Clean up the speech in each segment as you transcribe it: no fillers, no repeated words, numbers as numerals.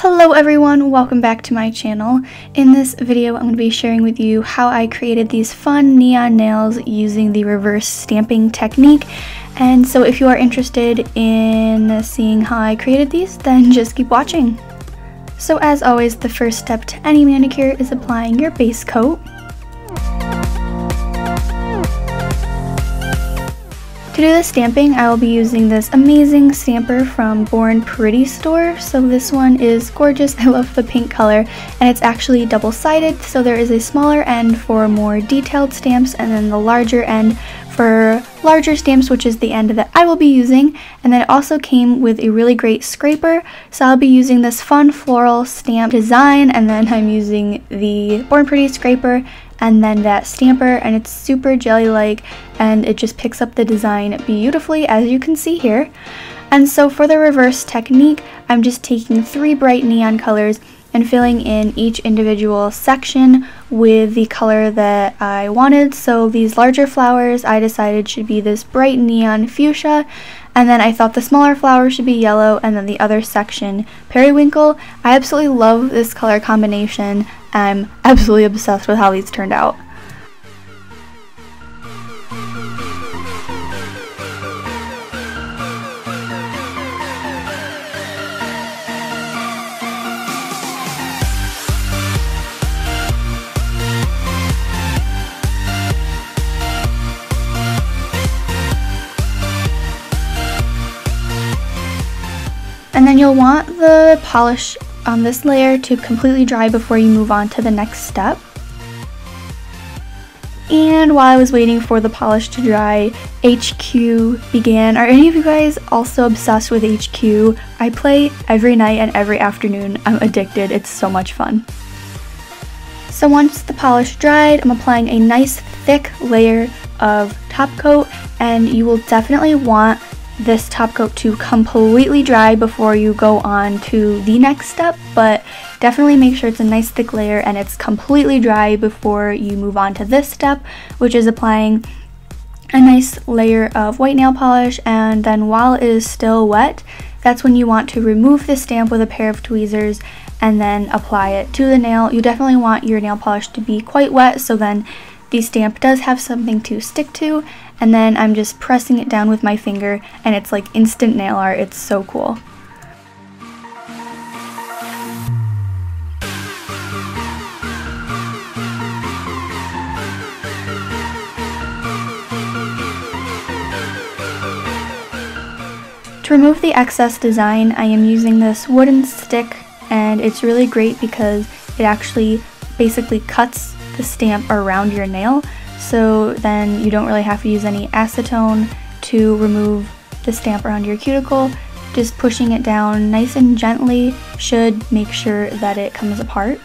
Hello everyone, welcome back to my channel. In this video I'm going to be sharing with you how I created these fun neon nails using the reverse stamping technique. And so if you are interested in seeing how I created these, then just keep watching. So as always, the first step to any manicure is applying your base coat. To do the stamping, I will be using this amazing stamper from Born Pretty store. So this one is gorgeous. I love the pink color, and it's actually double-sided, so there is a smaller end for more detailed stamps and then the larger end for larger stamps, which is the end that I will be using. And then it also came with a really great scraper, so I'll be using this fun floral stamp design, and then I'm using the Born Pretty scraper and then that stamper, and it's super jelly-like and it just picks up the design beautifully, as you can see here. And so for the reverse technique, I'm just taking 3 bright neon colors and filling in each individual section with the color that I wanted. So these larger flowers I decided should be this bright neon fuchsia, and then I thought the smaller flowers should be yellow, and then the other section periwinkle. I absolutely love this color combination. I'm absolutely obsessed with how these turned out. And then you'll want the polish on this layer to completely dry before you move on to the next step. And while I was waiting for the polish to dry, HQ began. Are any of you guys also obsessed with HQ? I play every night and every afternoon. I'm addicted. It's so much fun. So once the polish dried, I'm applying a nice thick layer of top coat, and you will definitely want this top coat to completely dry before you go on to the next step, but definitely make sure it's a nice thick layer and it's completely dry before you move on to this step, which is applying a nice layer of white nail polish. And then while it is still wet, that's when you want to remove the stamp with a pair of tweezers and then apply it to the nail. You definitely want your nail polish to be quite wet, so then the stamp does have something to stick to. And then I'm just pressing it down with my finger, and it's like instant nail art. It's so cool. To remove the excess design, I am using this wooden stick, and it's really great because it actually basically cuts the stamp around your nail. So then you don't really have to use any acetone to remove the stamp around your cuticle. Just pushing it down nice and gently should make sure that it comes apart.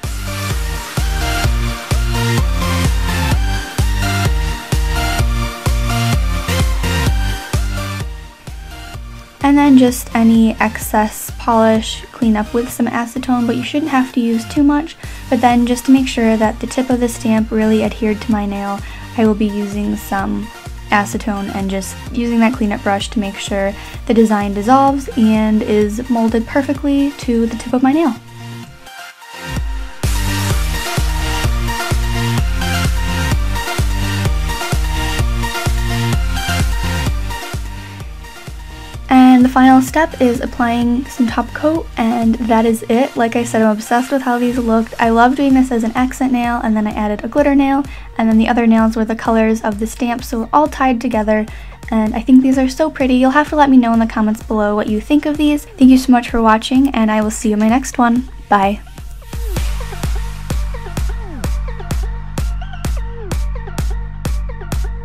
And then just any excess polish, clean up with some acetone, but you shouldn't have to use too much. But then just to make sure that the tip of the stamp really adhered to my nail, I will be using some acetone and just using that cleanup brush to make sure the design dissolves and is molded perfectly to the tip of my nail. And the final step is applying some top coat, and that is it. Like I said, I'm obsessed with how these looked. I love doing this as an accent nail, and then I added a glitter nail, and then the other nails were the colors of the stamp, so we're all tied together. And I think these are so pretty. You'll have to let me know in the comments below what you think of these. Thank you so much for watching, and I will see you in my next one. Bye.